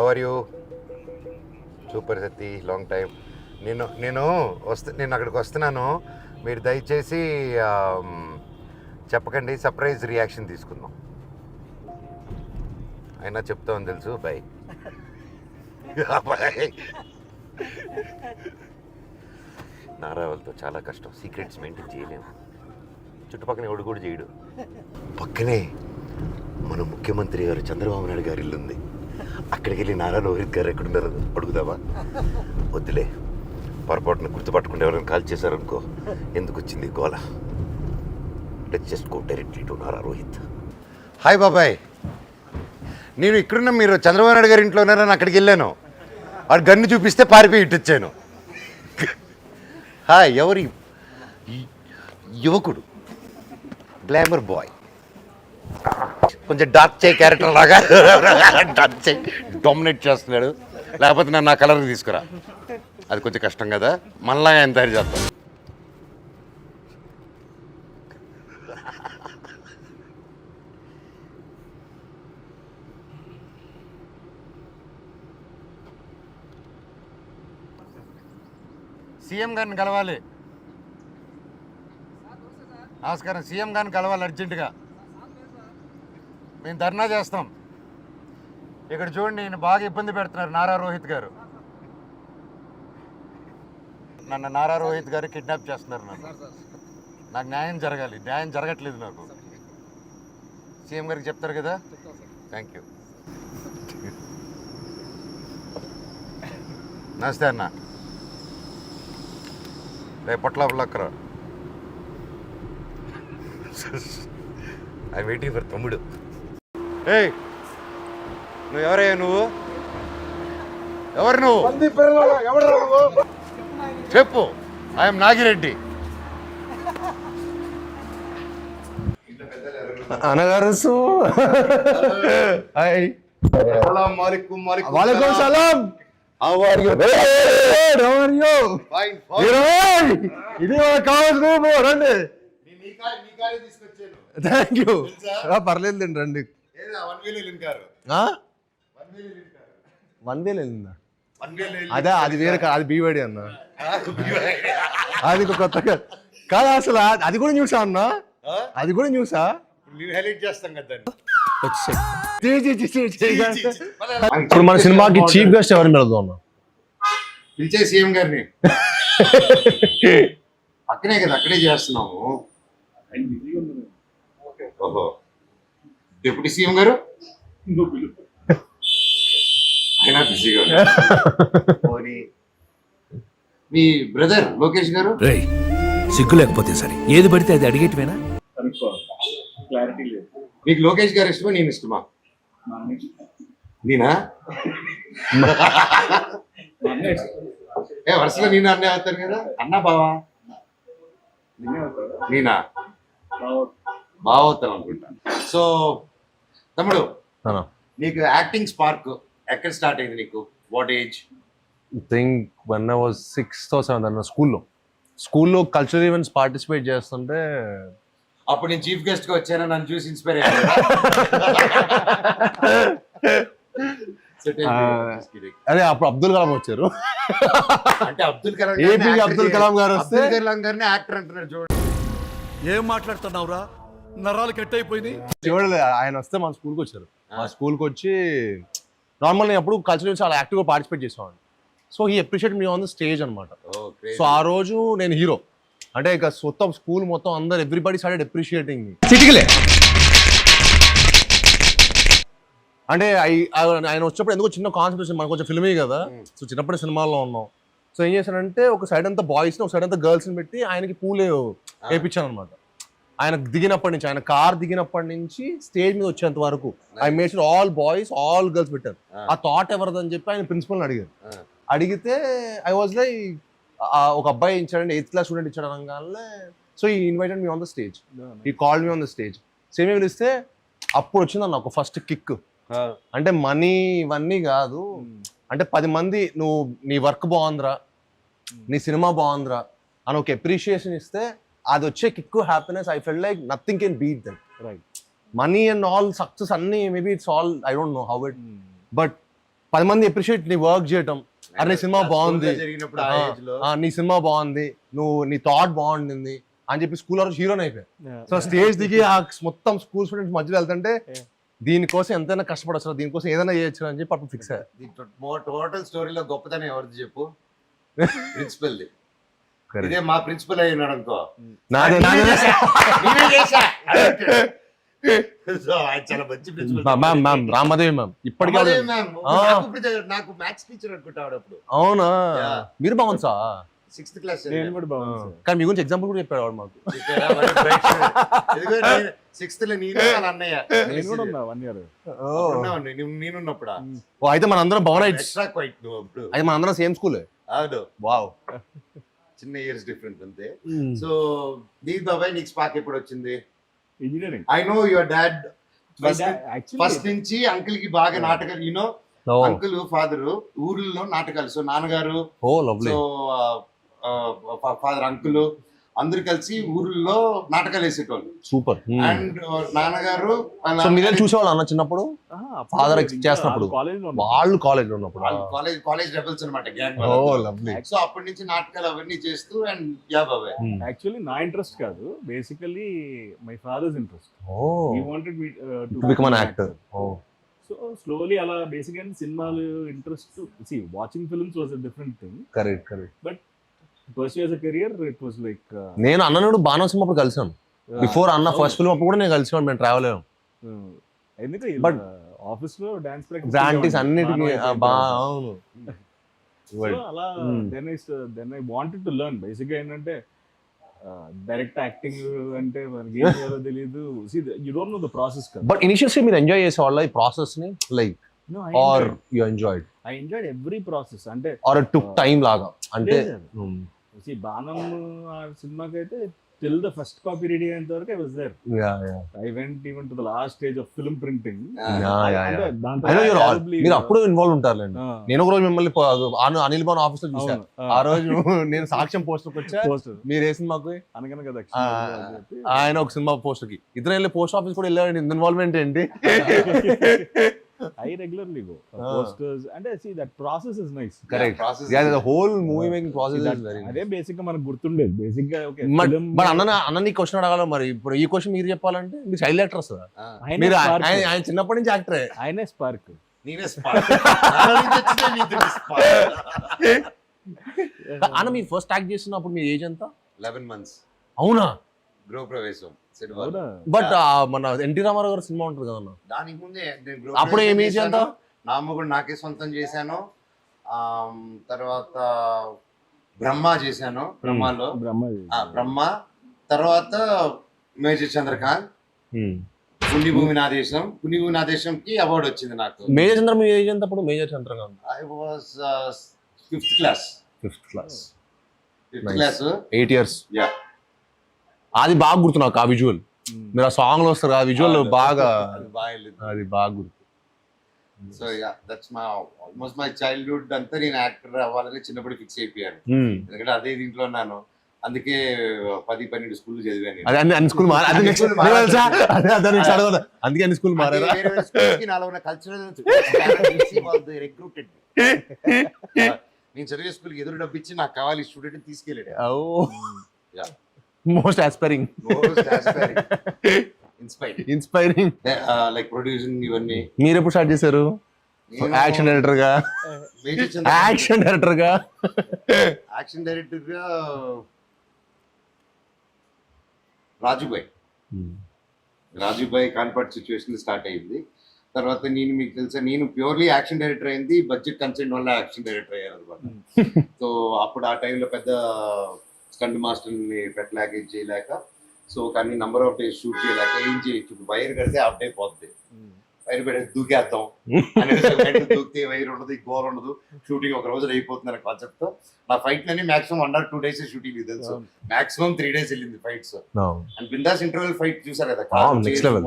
How are you? Super Satti, long time. నేను అక్కడికి వస్తున్నాను. మీరు దయచేసి చెప్పకండి, సర్ప్రైజ్ రియాక్షన్ తీసుకుందాం. అయినా చెప్తామని తెలుసు. Bye bye. నారావాళ్ళతో చాలా కష్టం, సీక్రెట్స్ మెయింటైన్ చేయలేము. చుట్టుపక్కల ఎవడు కూడా చేయడు. పక్కనే మన ముఖ్యమంత్రి గారు చంద్రబాబు నాయుడు గారి ఇల్లు ఉంది. అక్కడికి వెళ్ళి నారా లోహిత్ గారు ఎక్కడున్నారు అడుగుదామా? వద్దులే, పొరపాటున గుర్తుపట్టకుండా ఎవరైనా కాల్ చేశారనుకో, ఎందుకు వచ్చింది గోల. Let's just go directly to Nara Rohit. Hi బాబాయ్, నేను ఇక్కడున్న మీరు చంద్రబాబు నాయుడు గారి ఇంట్లో ఉన్నారని అక్కడికి వెళ్ళాను. వాడు గన్ను చూపిస్తే పారిపోయి ఇట్టొచ్చాను. హాయ్, ఎవరి యువకుడు, గ్లామర్ బాయ్, కొంచెం డార్క్ చే క్యారెక్టర్ లాగా డార్క్ చే డామినేట్ చేస్తున్నాడు. లేకపోతే నన్ను నా కలర్కి తీసుకురా, అది కొంచెం కష్టం కదా. మళ్ళా ఆయన తయారు చేస్తాం. సీఎం గారిని కలవాలి. నమస్కారం, సీఎం గారిని కలవాలి అర్జెంటుగా. మేము ధర్నా చేస్తాం. ఇక్కడ చూడండి, ఈయన బాగా ఇబ్బంది పెడుతున్నారు నారా రోహిత్ గారు. నన్ను నారా రోహిత్ గారు కిడ్నాప్ చేస్తున్నారు. నాకు న్యాయం జరగాలి, న్యాయం జరగట్లేదు నాకు. సీఎం గారికి చెప్తారు కదా. Thank you. నమస్తే అన్న. రేపు పొట్లక్కర. ఐ వెయిటింగ్ ఫర్ తమ్ముడు. ఏయ్, నువ్వు ఎవరయ్యా? నువ్వు ఎవరు? నువ్వు చెప్పు. ఐఎమ్ నాగిరెడ్డి. అనగారు వాలేకుం సలాం. ఇది కావచ్చు. రండి. Thank you. పర్లేదు రండి. 1 వేలు వెళ్ళిందా? అదే, అది వేరే, అది బీవాడి అన్న. అది కొత్తగా కాదు అసలు. అది కూడా న్యూసా అన్న? అది కూడా న్యూసా? ఇప్పుడు మన సినిమాకి చీఫ్ గెస్ట్ ఎవరిని పెడదాం అన్న? పిలిచే సీఎం గారిని. అక్కడే కదా, అక్కడే చేస్తున్నాము. ఓహో, డిప్యూటీ సీఎం గారు అయినా బిజీగా ఉన్నారు. మీ బ్రదర్ లోకేష్ గారు. సిగ్గు లేకపోతే సరే, ఏది పడితే అది అడిగేటివేనా? మీకు లోకేష్ గారు ఇష్టమా, నేను ఇష్టమా? నేనా? వరుసగా నేను అన్నే అవుతాను కదా. అన్నా బావా? నేనా? బాగా అవుతాను అనుకుంటా. సో తమ్ముడు, నీకు యాక్టింగ్ స్పార్క్ ఎక్కడ స్టార్ట్ అయింది నీకు? What age? Think when I was 6th or 7th అన్న. స్కూల్లో కల్చరల్ ఈవెంట్స్ పార్టిసిపేట్ చేస్తుంటే అప్పుడు నేను చీఫ్ గెస్ట్ గా వచ్చాను, నన్ను చూసి ఇన్స్పైర్ అయ్యాను. అదే అప్పుడు అబ్దుల్ కలాం వచ్చారు. అంటే అబ్దుల్ కలాం, ఏపీకి అబ్దుల్ కలాం గారు వస్తే అబ్దుల్ కలాం గారిని యాక్టర్ అంటున్నారు. చూడండి, ఏం మాట్లాడుతున్నావురా, నరాలు కట్ అయిపోయింది. చూడలేదు, ఆయన వస్తే మా స్కూల్కి వచ్చారు. మా స్కూల్కి వచ్చి నార్మల్ నేను అప్పుడు కల్చరల్ ఈవెంట్స్ చాలా యాక్టివ్గా పార్టిసిపేట్ చేసేవాడిని. So he appreciate me on the stage అనమాట. సో ఆ రోజు నేను హీరో. అంటే ఇక మొత్తం స్కూల్ మొత్తం అందరు ఎవ్రీబడి స్టార్టెడ్ అప్రిషియేటింగ్ మీ. అంటే ఆయన వచ్చినప్పుడు ఎందుకో చిన్న కాన్సెప్ట్ వచ్చింది. మనకు కొంచెం ఫిల్మీ కదా, సో చిన్నప్పుడే సినిమాల్లో ఉన్నాం. సో ఏం చేశానంటే ఒక సైడ్ అంతా బాయ్స్ని, ఒక సైడ్ అంతా గర్ల్స్ని పెట్టి ఆయనకి పూలే వేయించాను అనమాట. ఆయన దిగినప్పటి నుంచి, ఆయన కార్ దిగినప్పటి నుంచి స్టేజ్ మీద వచ్చేంత వరకు I made sure all boys all girls పెట్టారు. ఆ థాట్ ఎవరిదని చెప్పి ఆయన ప్రిన్సిపల్ని అడిగారు. అడిగితే ఐ వాజ్ లైక్, ఒక అబ్బాయి ఇచ్చాడండి, 8th క్లాస్ స్టూడెంట్ ఇచ్చాడు అనగానే. So he invited me on the stage, he called me on the stage. Same పిలిస్తే అప్పుడు వచ్చిందన్న ఒక ఫస్ట్ కిక్. అంటే మనీ ఇవన్నీ కాదు, అంటే 10 మంది నువ్వు నీ వర్క్ బాగుందిరా, నీ సినిమా బాగుందిరా అని ఒక అప్రిషియేషన్ ఇస్తే అది వచ్చే kick, happiness, I feel like nothing can beat them. Right, money and all success అన్ని maybe it's all, I don't know how it, but 10 మంది అప్రిషియేట్ నీ వర్క్ చేయటం, అరే నీ సినిమా బాగుంది, జరిగినప్పుడు ఆ ఏజ్ లో నీ సినిమా బాగుంది, నీ థాట్ బాగుండింది అని చెప్పి స్కూల్ వరకు హీరోని అయిపోయాయి. సో స్టేజ్ దిగి ఆ మొత్తం స్కూల్ స్టూడెంట్స్ మధ్యలో వెళ్తుంటే దీనికోసం ఎంతైనా కష్టపడచ్చు, దీనికోసం ఏదైనా చేయొచ్చు అని చెప్పి అప్పుడు ఫిక్స్ అయ్యారు. టోటల్ స్టోరీలో గొప్పతనం ఎవరిది చెప్పు? Principal the. ఇదే మా ప్రిన్సిపల్ అయి ఉన్నాడు అనుకో, నాదే నేనే చేశా. So, ఆయన చాలా మంచి ప్రిన్సిపల్. మ్యామ్ రామదేవి మ్యామ్ ఇప్పటికీ నాకు మ్యాథ్స్ టీచర్ అనుకుంటాడు అప్పుడు. అవునా? Yeah. మీరు బాగుంది సార్, 6th క్లాస్. నేను కూడా బాగుంది సార్. కానీ మీ గురించి ఎగ్జాంపుల్ కూడా చెప్పాడు వాడు మాకు. 6th లో నేను వాళ్ళ అన్నయ్య నేను కూడా ఉన్నా 1 year. నేనున్నప్పుడా ఓ అయితే మన అందరం భవన ఎక్స్ట్రా క్వైట్ నువ్వు అప్పుడు. అయితే మన అందరం సేమ్ స్కూల్. అవును, వావ్, చిన్న ఇయర్స్ డిఫరెన్స్ అంతే. సో దీప్ బాబాయ్ నీకు స్పార్క్ ఎప్పుడు వచ్చింది? Engineering. I know your dad actually first నుంచి అంకుల్ కి బాగా నాటకాలు, యూనో అంకుల్ ఫాదర్ ఊర్లలో నాటకాలు. సో నాన్నగారు, ఓ లవ్లీ. సో ఫాదర్ అంకుల్ అందరు కలిసి ఊర్లలో నాటకాలు వేసేటోళ్ళు. సూపర్. అండ్ నాన్నగారు సో మీరే చూసేవాళ్ళు అన్న చిన్నప్పుడు ఫాదర్ చేస్తున్నప్పుడు? వాళ్ళు కాలేజ్ లో ఉన్నప్పుడు కాలేజ్ రెబల్స్ అనమాట గ్యాంగ్. Oh lovely. సో అప్పటి నుంచి నాటకాలు అవన్నీ చేస్తూ అండ్ యా బాబాయ్. యాక్చువల్లీ నా ఇంట్రెస్ట్ కాదు, basically my father's interest. Oh he wanted me to become an actor. Oh so slowly అలా బేసిక్గా సినిమాలు ఇంట్రెస్ట్. సి watching films was a different thing, correct. But pursue as a career it was like నేను అన్ననుడు బాణం సినిమా అప్పుడు కలిసాను. Before అన్న first film అప్పుడు కూడా నేను కలిసాను. మేము ట్రావెల్ అయ్యాం. ఎందుకంటే But ఆఫీస్ లో డాన్స్ ప్రాక్టీస్ అన్నిటికీ అవును. అలా then I wanted to learn. బేసిక్గా ఏంటంటే డైరెక్ట్ యాక్టింగ్ అంటే మనకి ఏం చేయాలో తెలియదు. You don't know the process కదా. బట్ ఇనిషియల్లీ మీరు ఎంజాయ్ చేసేవాళ్ళ ఈ ప్రాసెస్ ని, like are you enjoyed? I enjoyed every process. అంటే ఆర్ ఇట్ టుక్ టైం లాగా? అంటే బాణం ఆ సినిమాకి అయితే till the first copy ready అయ్యేంత వరకు I was there. I went even to the last stage of film printing. మీరు అప్పుడు ఇన్వాల్వ్ ఉంటారులేండి. నేను ఒక రోజు మిమ్మల్ని అనిల్ భవన్ ఆఫీస్ లో చూసాను. ఆ రోజు నేను సాక్ష్యం పోస్టర్ వచ్చా, మీరు ఏ సినిమాకు అనగనగా ఆయన ఒక సినిమా పోస్టర్ కి ఇద్దరు వెళ్ళి పోస్ట్ ఆఫీస్ కూడా వెళ్ళాడు. ఇన్వాల్వ్మెంట్ ఏంటి? I regularly go posters and I see that process is nice. Correct. Yeah, the whole movie making process is very nice. అదే బేసిక్ గా మనకు గుర్తుండేది. బేసిక్ గా ఓకే బట్ అన్న నీ క్వశ్చన్ అడగాల. మరి ఇప్పుడు ఈ క్వశ్చన్ మీరు చెప్పాలంటే మీరు చైల్డ్ యాక్టర్ వస్తుందా? మీరు ఆయన చిన్నప్పటి నుంచి యాక్టరే. ఆయనే స్పార్క్, నేనే స్పార్క్. అన్న మీరు ఫస్ట్ యాక్ట్ చేస్తున్నప్పుడు మీ ఏజ్ ఎంత? 11 months. అవునా? గృహ ప్రవేశం. బట్ మన ఎన్టీ రామారావు గారు సినిమా ఉంటుంది కదా దానికి ముందే అప్పుడు ఏమి ఏజ్ ఎంత? నా మొగుడు నాకే సొంతం చేశాను. తర్వాత బ్రహ్మ చేశాను. బ్రహ్మలో బ్రహ్మ తర్వాత మేజర్ చంద్రకాంత్, పుణ్యభూమి నా దేశం. పుణ్యభూమి నా దేశంకి అవార్డు వచ్చింది నాకు. మేజర్ చంద్ర మీ ఏజ్ ఎంత అప్పుడు? Major Chandrakanth I was 5th class. 5th class. 5th class. 8 years. Yeah, అది బాగా గుర్తు నాకు. ఆ విజువల్ మీరు ఆ సాంగ్ లో వస్తారు, ఆ విజువల్ బాగా అది బాగా గుర్తు. So yeah, that's my almost my childhood అంతా నేను యాక్టర్ అవ్వాలని చిన్నప్పుడు ఫిక్స్ అయిపోయాను. ఎందుకంటే అదే దీంట్లో ఉన్నాను. అందుకే 10-12 స్కూల్ చదివాను. అన్ని స్కూల్ అందుకే అన్ని స్కూల్ మారారా? నాలో ఉన్న కల్చరల్ రిక్రూటెడ్. నేను చదివే స్కూల్కి ఎదురు డబ్బిచ్చి నాకు కావాలి స్టూడెంట్ తీసుకెళ్ళాడు. Most aspiring inspiring like producing ఇవన్నీ. మీరు ఎప్పుడు స్టార్ట్ చేశారు యాక్షన్ డైరెక్టర్ గా? యాక్షన్ డైరెక్టర్ గా రాజుబాయ్ కాన్పర్ట్ సిచ్యువేషన్ స్టార్ట్ అయింది. తర్వాత నేను మీకు తెలుసా, నేను ప్యూర్లీ యాక్షన్ డైరెక్టర్ అయింది బడ్జెట్ కన్సెంట్ వల్ల యాక్షన్ డైరెక్టర్ అయ్యాను అనమాట. సో అప్పుడు ఆ టైంలో పెద్ద స్టంట్ మాస్టర్ని పెట్టలేక ఏం చేయలేక, సో కానీ నంబర్ ఆఫ్ డేస్ షూట్ చేయలేక ఏం చేయొచ్చు. వైర్ కడితే అప్ అయిపోద్ది, వైర్ పెడితే దూకేద్దాం అనేది. దూకితే వైర్ ఉండదు, గోల్ ఉండదు, షూటింగ్ ఒక రోజు అయిపోతుంది అనే కాన్సెప్ట్ తో నా ఫైట్ అన్ని మాక్సిమం 1 or 2 days షూటింగ్ తెలుసు. మాక్సిమం 3 days వెళ్ళింది fights. And bindaas interval fight చూసారు కదా,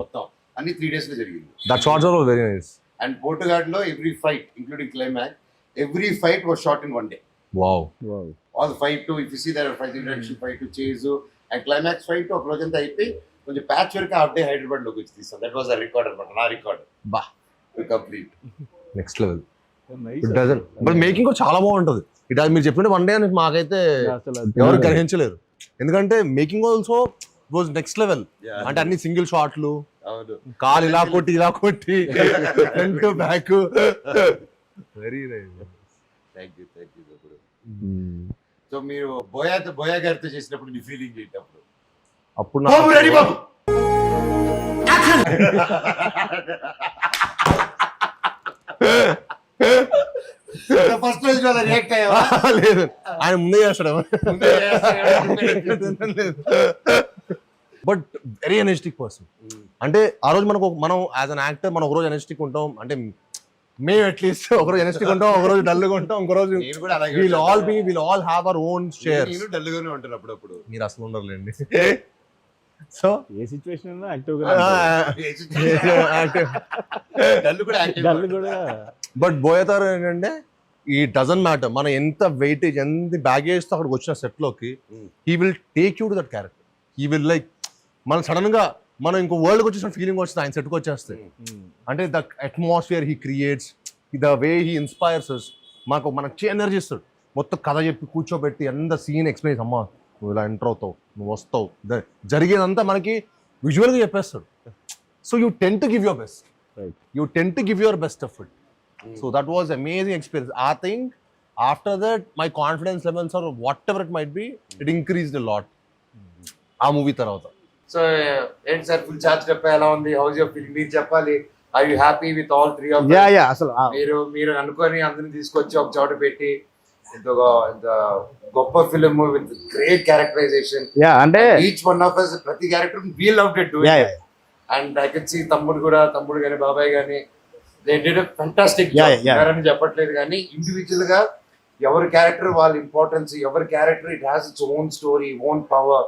మొత్తం అన్ని 3 days లో జరిగింది. అండ్ పోర్టుగాడ్ లో every fight including climax, every fight was shot in 1 day. All the fight to, if you see there are fight introduction fight to chase and climax fight ఒక రోజంతా అయిపోయి కొంచెం patch work half day Hyderabad లోకి వచ్చి తీస్తాం. That was a record అనమాట, నా record. To complete next level. Nice. It doesn't but making కూడా చాలా బాగుంటది. ఇట్ మీరు చెప్పిన వన్ డే అని మాకైతే అసలు ఎవరు గ్రహించలేరు, ఎందుకంటే making also was next level. అంటే అన్ని సింగిల్ షాట్లు, అవును. కాలు ఇలా కొట్టి front back. Very thank you ఇప్పుడు. సో మీరు బోయా గారితో చేసినప్పుడు నీ ఫీలింగ్ ఏంటప్పుడు? అప్పుడు బాబు రెడీ బాబు. ఫస్ట్ రోజు రియాక్ట్ అయ్యావా? లేదు, ఆయన ముందే చేస్తాడు. But very energetic person. అంటే ఆ రోజు మనం యాజ్ అన్ యాక్టర్ మనం ఒక రోజు ఎనర్జెటిక్ ఉంటాం, అంటే మేము అట్లీస్ట్ ఒక రోజు ఎనర్జెటిక్ ఉంటాం, ఒక రోజు డల్ గా ఉంటాం, ఇంకో రోజు నేను కూడా అలాగే will all have our own share. నేను డల్ గానే ఉంటాను అప్పుడప్పుడు. మీరు అసలు ఉండరులేండి. సో ఏ సిచ్యువేషన్ యాక్టివ్ డల్ కూడా డల్ కూడా. బట్ బోయతారు ఏంటంటే ఈ డజన్ మ్యాటర్ మనం ఎంత వెయిటేజ్ ఎంత బ్యాగేజ్ తో అక్కడికి వచ్చిన సెట్ లోకి he will take you to that character. He will like మనం సడన్ గా మనం ఇంకో వరల్డ్కి వచ్చేసిన ఫీలింగ్ వస్తుంది ఆయన సెట్కి వచ్చేస్తే. అంటే the atmosphere he creates, the way he inspires us. మనకు ఎనర్జీ ఇస్తాడు. మొత్తం కథ చెప్పి కూర్చోబెట్టి ఎంత సీన్ ఎక్స్ప్లెయిన్, అమ్మా నువ్వు ఇలా ఎంటర్ అవుతావు, నువ్వు వస్తావు, జరిగేదంతా మనకి విజువల్గా చెప్పేస్తాడు. So you ten to give your best, you ten to give your best effort. So that was amazing experience. I think after that my confidence levels or whatever it might be, it increased a lot. ఆ movie తర్వాత. So ఏంటి sir full charge చెప్పా ఎలా ఉంది, how's your feeling మీరు చెప్పాలి. Are you happy with all three of అసలు మీరు అనుకొని అందరిని తీసుకొచ్చి ఒక చోట పెట్టి ఇంత గొప్ప ఫిలిం విత్ గ్రేట్ క్యారెక్టరైజేషన్. అంటే ఈచ్ వన్ ఆఫ్ us ప్రతి character we loved it doing it. And I can see తమ్ముడు కానీ బాబాయ్ కానీ they did a fantastic job. అని చెప్పట్లేదు కానీ ఇండివిజువల్ గా ఎవరి క్యారెక్టర్ వాళ్ళ ఇంపార్టెన్స్, ఎవరి character it has its own story, own power.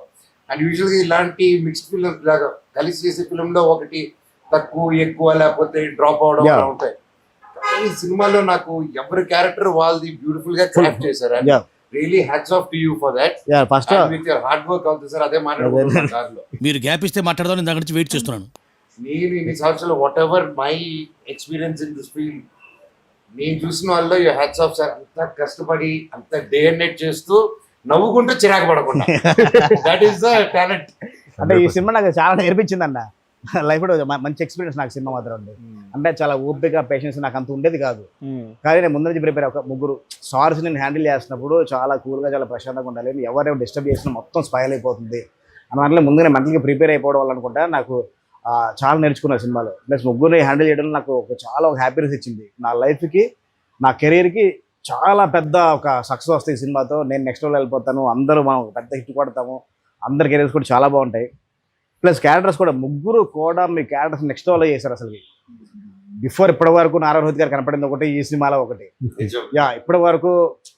And usual గా ఇలాంటి మిక్స్డ్ ఫిల్మ్ లాగా కలిసి చేసే ఫిల్మ్ లో ఒకటి తక్కువ ఎక్కువ లేకపోతే డ్రాప్ అవడం అలా ఉంటాయి. ఈ సినిమాలో నాకు ఎవరి క్యారెక్టర్ వాళ్ళది బ్యూటిఫుల్ గా క్రాఫ్ట్ చేశారు. Really hats off to you for that. First with your hard work అవుతుంది సార్. అదే మాట్లాడుతున్నాను కార్లో. మీరు గ్యాప్ ఇస్తే మాట్లాడదాం, నేను దగ్గర నుంచి వెయిట్ చేస్తున్నాను. నేను ఇన్ని సంవత్సరాలు what ever my experience in this field నేను చూసిన వాళ్ళు యూ హ్యాట్స్ ఆఫ్ సార్. అంత కష్టపడి అంత డే అండ్ నైట్ చేస్తూ నవ్వుకుంటూ చిరాకు పడకుండా దట్ ఈస్ ద టాలెంట్. అంటే ఈ సినిమా నాకు చాలా నేర్పించింది అన్న లైఫ్ లో మంచి ఎక్స్పీరియన్స్ నాకు సినిమా మాత్రం ఉంది. అంటే చాలా ఓపిక పేషెన్స్ నాకు అంత ఉండేది కాదు, కానీ నేను ముందు నుంచి ప్రిపేర్ ఒక ముగ్గురు సార్స్ నేను హ్యాండిల్ చేసినప్పుడు చాలా కూల్గా చాలా ప్రశాంతంగా ఉండాలి. ఎవరైనా డిస్టర్బ్ చేసినా మొత్తం స్పాయిల్ అయిపోతుంది అన్న దాంట్లో ముందు నేను మెంటల్గా ప్రిపేర్ అయిపోవడం వల్ల అనుకుంటా నాకు చాలా నేర్చుకున్నా సినిమాలో. ప్లస్ ముగ్గురిని హ్యాండిల్ చేయడం నాకు చాలా ఒక హ్యాపీనెస్ ఇచ్చింది. నా లైఫ్కి నా కెరీర్కి చాలా పెద్ద ఒక సక్సెస్ వస్తాయి ఈ సినిమాతో. నేను నెక్స్ట్ లెవెల్ వెళ్ళిపోతాను, అందరూ మనం పెద్ద హిట్ కొడతాము, అందరి కెరీర్స్ కూడా చాలా బాగుంటాయి. ప్లస్ క్యారెక్టర్స్ కూడా ముగ్గురు కూడా మీ క్యారెక్టర్స్ నెక్స్ట్ లెవెల్లో చేశారు. అసలు బిఫోర్ ఇప్పటి వరకు నారా రోహిత్ గారు కనపడింది ఒకటి ఈ సినిమాలో ఒకటి, ఇప్పటి వరకు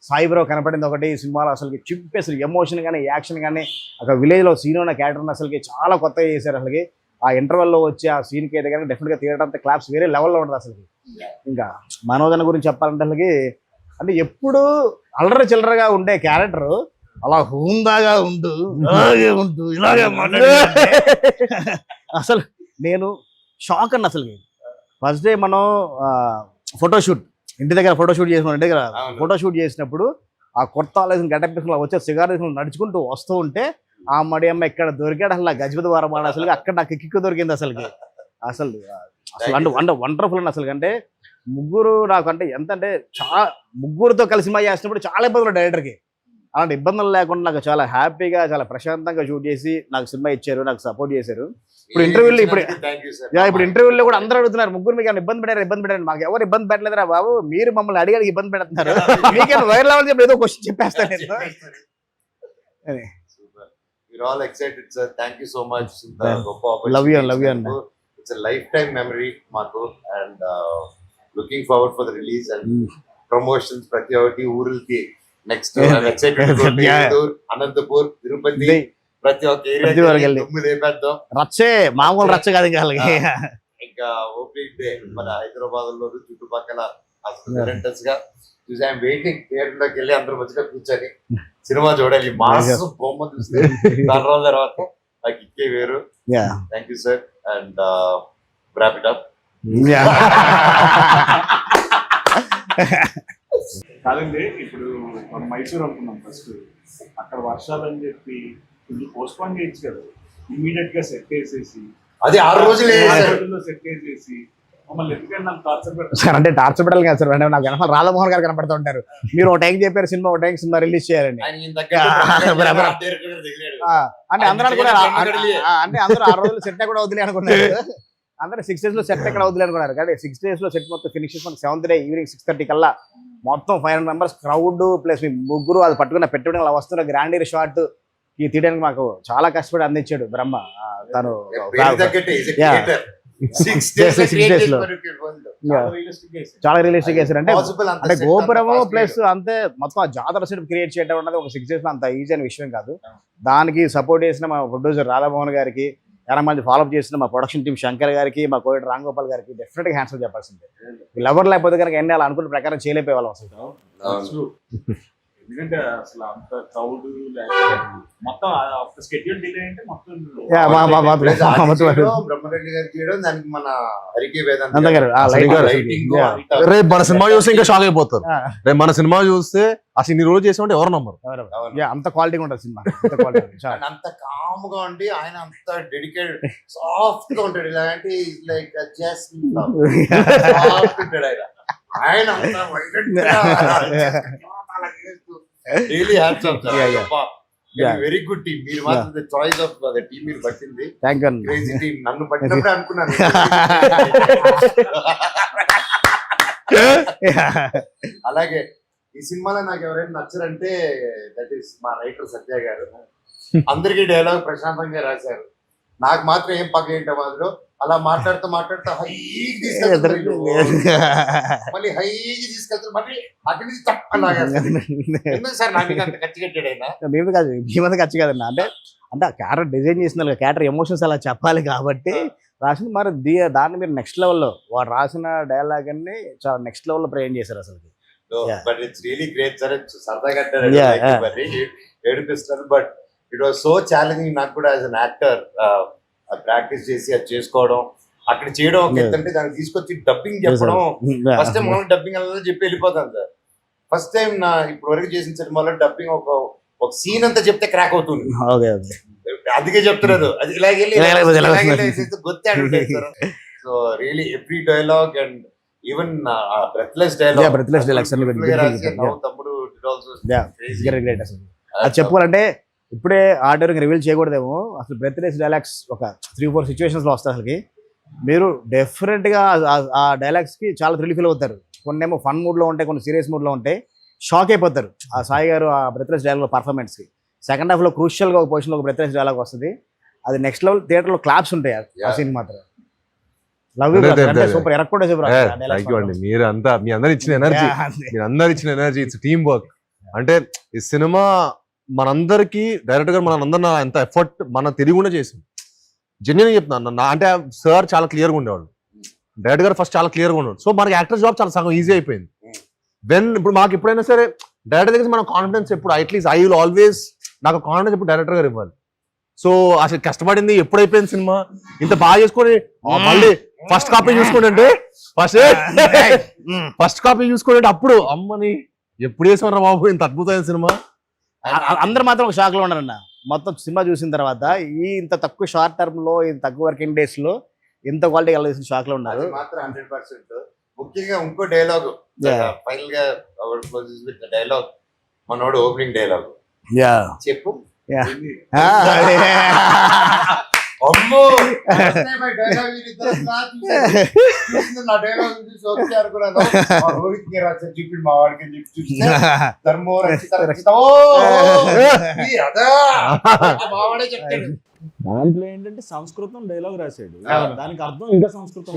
సాయిబ్రావు కనపడింది ఒకటి ఈ సినిమాలో. అసలు చింపేసారు ఎమోషన్ కానీ యాక్షన్ కానీ. ఒక విలేజ్లో సీన్ ఉన్న క్యారెక్టర్ని అసలుకి చాలా కొత్తగా చేశారు. అసలుకి ఆ ఇంటర్వెల్లో వచ్చి ఆ సీన్కి అయితే కానీ డెఫినెట్గా థియేటర్ క్లాప్స్ వేరే లెవెల్లో ఉంటుంది అసలుకి. ఇంకా మనోజన్ గురించి చెప్పాలంటే అసలుకి అంటే ఎప్పుడు అల్లరి చిల్లరగా ఉండే క్యారెక్టర్ అలా హుందాగా ఉంటూ ఇలాగే అసలు నేను షాక్ అన్న. అసలు ఫస్ట్ డే మనం ఫోటోషూట్ ఇంటి దగ్గర ఫోటోషూట్ చేసినట్టే కదా, ఫోటోషూట్ చేసినప్పుడు ఆ కొత్త ఆలోచన గడ్డ వచ్చే సిగార్ నడుచుకుంటూ వస్తూ ఉంటే ఆ మడి అమ్మ ఇక్కడ దొరికాడు. అసలు గజపతి వారం అసలు అక్కడ నాకు కిక్కు దొరికింది అసలుకి. అసలు అంటే వండర్ఫుల్ అండి. అసలు అంటే ముగ్గురు నాకు అంటే ఎంత అంటే చాలా ముగ్గురుతో కలిసి సినిమా చేసినప్పుడు చాలా ఇబ్బందులు డైరెక్టర్కి. అలాంటి ఇబ్బందులు లేకుండా నాకు చాలా హ్యాపీగా చాలా ప్రశాంతంగా షూట్ చేసి నాకు సినిమా ఇచ్చారు, నాకు సపోర్ట్ చేశారు. ఇప్పుడు ఇంటర్వ్యూలో ఇప్పుడు ఇంటర్వ్యూలో కూడా అందరూ అడుగుతున్నారు ముగ్గురు మీకు ఇబ్బంది పెట్టారు. మాకు ఎవరు ఇబ్బంది పెట్టలేదురా బాబు, మీరు మమ్మల్ని అడిగారు ఇబ్బంది పెడుతున్నారు, మీకేమైనా వైరల్ అవ్వాలి చెప్పి ఏదో క్వశ్చన్ చెప్పేస్తాను నేను. We're all excited, sir. Thank you so much. Love you. It's a lifetime memory, Marco, and looking forward for the release and promotions. Pratyavati Urulki next. I'm excited to go to Indore, Anantapur, Tirupati. Pratyavati area tummu lepeddam. రచ్చే మామూలు రచ్చ కాదు ఇంకా opening day మన హైదరాబాద్ లో చుట్టుపక్కల renters గా చూసి I'm waiting. Theatre లోకి వెళ్ళి అందరూ మంచిగా కూర్చొని సినిమా చూడాలి. మాస్ బొమ్మ చూస్తే దాని రోజుల తర్వాత ఆ కిక్కే వేరు. Thank you sir and wrap it up. కాదండి, ఇప్పుడు మనం మైసూర్ అనుకున్నాం ఫస్ట్, అక్కడ వర్షాలు అని చెప్పి కొంచెం పోస్ట్పోన్ చేయొచ్చు కదా, ఇమీడియట్ గా సెట్ వేసేసి అది 6 రోజులు సెట్ వేసేసి మమ్మల్ని ఎందుకంటే నాకు టార్చర్ పెడతారు సార్. అంటే టార్చర్ పెట్టాలి కదా సార్, అంటే నాకు వెనకాల రాధామోహన్ గారు కనపడుతూ ఉంటారు. మీరు ఒక టైం చెప్పారు సినిమా, ఒక టైం సినిమా రిలీజ్ చేయాలని. అంటే అందరూ అనుకున్నారు, అంటే అందరూ 6 రోజులు సెట్ కూడా వదిలే అనుకున్నారు. అందరూ 6 days లో సెట్ ఎక్కడ వదిలే అనుకున్నారు. కానీ 6 days లో సెట్ మొత్తం ఫినిష్ చేసుకుని 7th day ఈవినింగ్ 6:30 కల్లా మొత్తం 500 members క్రౌడ్ ప్లస్ మీ ముగ్గురు అది పట్టుకున్న పెట్టుకుని అలా వస్తున్న గ్రాండీ షాట్ ఈ తీయడానికి మాకు చాలా కష్టపడి అందించాడు బ్రహ్మ. తను 6 days లో చాలా రియలిస్టిక్ వేసారు. అంటే గోపురము ప్లస్ అంతే మొత్తం ఆ జాతర సెట్ క్రియేట్ చేయడం అన్నది ఒక 6 days లో అంత ఈజీ అనే విషయం కాదు. దానికి సపోర్ట్ చేసిన మా ప్రొడ్యూసర్ రాధామోహన్ గారికి, చాలా మంది ఫాలోఅప్ చేసిన మా ప్రొడక్షన్ టీం శంకర్ గారికి, మా కోవిడ్ రామ్ గోపాల్ గారికి డెఫినెట్ గా హ్యాండ్స్ చెప్పాల్సిందే. వీళ్ళు ఎవరు లేకపోతే కనుక ఎన్ని అలా అనుకున్న ప్రకారం చేయలేకపోయే వాళ్ళం అసలు. ఎందుకంటే అసలు అంత క్రౌడ్ మొత్తం స్కెడ్యూల్ డిలే అంటే మొత్తం బ్రహ్మరెడ్డి గారు చేయడం, దానికి మన హరికి వేదాంత అంతే గారు లైటింగ్ రేపు మన సినిమా చూస్తే ఇంకా షాక్ అయిపోతారు. రేపు మన సినిమా చూస్తే అసలు ఇన్ని రోజులు చేసామంటే ఎవరు నమ్మరు. అంత క్వాలిటీ ఉంటుంది సినిమా, అంత కామ్ గా ఉండి ఆయన అంత డెడికేటెడ్ సాఫ్ట్ గా ఉంటాడు. ఇలాంటి లైక్ జస్ట్ సాఫ్ట్ ఉంటాడు ఆయన. ఆయన అంత really hats off sir. Very good team. మీరు మాత్రం the choice of the team మీరు పట్టింది. Thank you. Crazy team. నన్ను పట్టినప్పుడే అనుకున్నాను. అలాగే ఈ సినిమాలో నాకు ఎవరైనా నచ్చరంటే దట్ ఈస్ మా రైటర్ సత్య గారు. అందరికీ డైలాగ్ ప్రశాంతంగా రాశారు. నాకు మాత్రం ఏం పక్క ఏంటో మాదిలో అలా మాట్లాడుతూ హైకి తీసుకెళ్తారు, మళ్ళీ హైకి తీసుకెళ్తారు, మళ్ళీ అక్కడి నుంచి తప్ప సార్ నా మీద అంత ఖర్చు కట్టాడు ఆయన. మేము కాదు, మేమంతా ఖర్చు కాదన్న. అంటే ఆ క్యారెక్టర్ డిజైన్ చేసిన క్యారెక్టర్ ఎమోషన్స్ అలా చెప్పాలి కాబట్టి రాసింది. మరి దాన్ని మీరు నెక్స్ట్ లెవెల్లో వాడు రాసిన డైలాగ్ అన్ని చాలా నెక్స్ట్ లెవెల్లో ప్రజెంట్ చేశారు అసలు. But it's really great sir. సరదాగా ఏడిపిస్తారు, but it was so challenging నాకు కూడా యాజ్ అన్ యాక్టర్. ప్రాక్టీస్ చేసి అది చేసుకోవడం, అక్కడ చేయడం ఒక ఎత్తంటే దాన్ని తీసుకొచ్చి డబ్బింగ్ చెప్పడం. ఫస్ట్ టైం మనం డబ్బింగ్ అలా చెప్పి వెళ్ళిపోతాం సార్. ఫస్ట్ టైం నా ఇప్పుడు వరకు చేసిన సినిమాలో డబ్బింగ్ ఒక సీన్ అంతా చెప్తే క్రాక్ అవుతుంది. అందుకే చెప్తున్నారు అది ఇలాగే గొత్తాడు. So really every dialogue and even breathless dialogue తమ్ముడు అది చెప్పుకోవాలంటే ఇప్పుడే ఆర్డర్ రివీల్ చేయకూడదేమో. అసలు బ్రెత్లెస్ డైలాగ్స్ ఒక 3-4 situations లో వస్తాయి. అసలుకి మీరు డెఫినెట్గా ఆ డైలాగ్స్కి చాలా థ్రిల్ ఫీల్ అవుతారు. కొన్ని ఏమో ఫన్ మూడ్లో ఉంటాయి, కొన్ని సీరియస్ మూడ్లో ఉంటాయి. షాక్ అయిపోతారు ఆ సాయి గారు ఆ బ్రెత్లెస్ డైలాగ్ పర్ఫార్మెన్స్కి. సెకండ్ హాఫ్లో క్రూషియల్గా ఒక పొజిషన్లో ఒక బ్రెత్లెస్ డైలాగ్ వస్తుంది. అది నెక్స్ట్ లెవెల్. థియేటర్లో క్లాప్స్ ఉంటాయి ఆ సీన్ మాత్రం. Love you super. ఎరక్కుండా చెప్పండి. మీరు అంతా మీ అందరు ఇచ్చిన ఎనర్జీ ఇట్స్ టీమ్ వర్క్. అంటే ఈ సినిమా మనందరికి డైరెక్టర్ గారు మనందరినీ ఎంత ఎఫర్ట్ మన తెలియకుండా చేసింది. జెన్యున్ చెప్తున్నాను. అంటే సార్ చాలా క్లియర్గా ఉండేవాడు, డైరెక్టర్ గారు ఫస్ట్ చాలా క్లియర్గా ఉండేవాడు. సో మనకి యాక్టర్ జాబ్ చాలా సగం ఈజీ అయిపోయింది. ఇప్పుడు మాకు ఎప్పుడైనా సరే డైరెక్టర్ దగ్గర మనం కాన్ఫిడెన్స్ ఎప్పుడు అట్లీస్ట్ ఐ విల్ ఆల్వేస్ నాకు కాన్ఫిడెన్స్ ఎప్పుడు డైరెక్టర్ గారు ఇవ్వాలి. సో అసలు కష్టపడింది ఎప్పుడైపోయింది సినిమా ఇంత బాగా చేసుకొని మళ్ళీ ఫస్ట్ కాపీ చూసుకోండి అంటే ఫస్ట్ కాపీ చూసుకోండి అంటే అప్పుడు అమ్మని ఎప్పుడు చేసామరా బాబు ఇంత అద్భుతమైన సినిమా. అందరు మాత్రం ఒక షాక్ లో ఉన్నారన్న. మొత్తం సినిమా చూసిన తర్వాత ఇంత తక్కువ షార్ట్ టర్మ్ లో, ఇంత తక్కువ వర్కింగ్ డేస్ లో ఇంత క్వాలిటీ కలిసి షాక్ లో ఉన్నారు. మాత్రం 100%. ముఖ్యంగా ఇంకో డైలాగ్ ఫైనల్ గా డైలాగ్ మనోడు ఓపెనింగ్ డైలాగ్ చెప్పు. అమ్మో నా డైలాగ్ చూసి అనుకున్నాను. రోహిత్ కి రాశారు చూపి మా వాడికి అని చెప్పి చూస్తే ధర్మో రక్షిత మావాడే చెప్తాడు. దాంట్లో ఏంటంటే సంస్కృతం డైలాగ్ రాశాడు, దానికి అర్థం ఇంకా సంస్కృతం.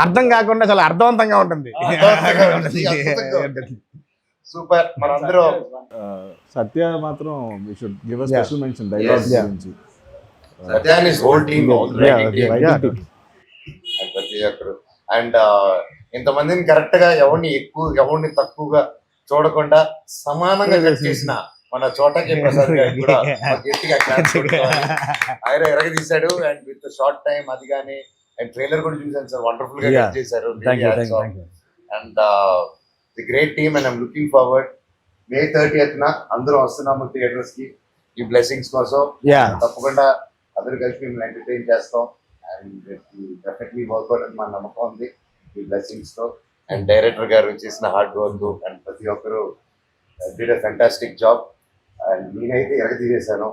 అర్థం కాకుండా చాలా అర్థవంతంగా ఉంటుంది. సూపర్. మనందరూ సత్య మాత్రం we should give a special mention dialogue గురించి. Satya and his whole team ప్రతి ఒక్కరు. అండ్ ఇంతమందిని కరెక్ట్ గా ఎవరిని ఎక్కువ ఎవరిని తక్కువగా చూడకుండా సమానంగా కట్ చేసిన మన చోటకి ప్రసాద్ గారు కూడా గట్టిగా ఆయన ఎరగదీశాడు. అండ్ విత్ షార్ట్ టైం అది కానీ అండ్ ట్రైలర్ కూడా చూసాను సార్, వండర్ఫుల్ గా Yeah. cut చేశారు. Thank you thank you and the great team and I'm looking forward. May 30th అందరూ వస్తున్నాము థియేటర్స్ కి ఈ బ్లెస్సింగ్స్ కోసం. యా తప్పకుండా అందరూ కలిసి మిమ్మల్ని ఎంటర్టైన్ చేస్తాం అండ్ డెఫినెట్లీ వర్క్అవుట్ అని మా నమ్మకం ఉంది ఈ బ్లెస్సింగ్స్ తో. అండ్ డైరెక్టర్ గారు చేసిన హార్డ్ వర్క్ అండ్ ప్రతి ఒక్కరు did a fantastic job. And నేనైతే ఎరగతీసేసాను,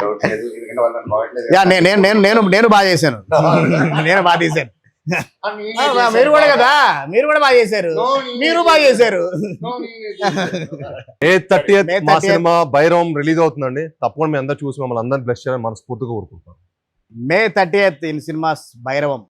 డౌట్ లేదు, ఎందుకంటే వాళ్ళని బాగట్లేదు. యా నేను బాగా చేశాను. నేను బాగా తీశాను. మీరు కూడా కదా, మీరు కూడా బాగా చేశారు. మీరు బాగా చేశారు. May 30th May మా 30th. సినిమా భైరవం రిలీజ్ అవుతుందండి. తప్పకుండా మీ అందరూ చూసి మమ్మల్ని అందరిని బ్లెస్ చేయాలని మనస్ఫూర్తిగా కోరుకుంటాం. May 30th in cinemas Bhairavam.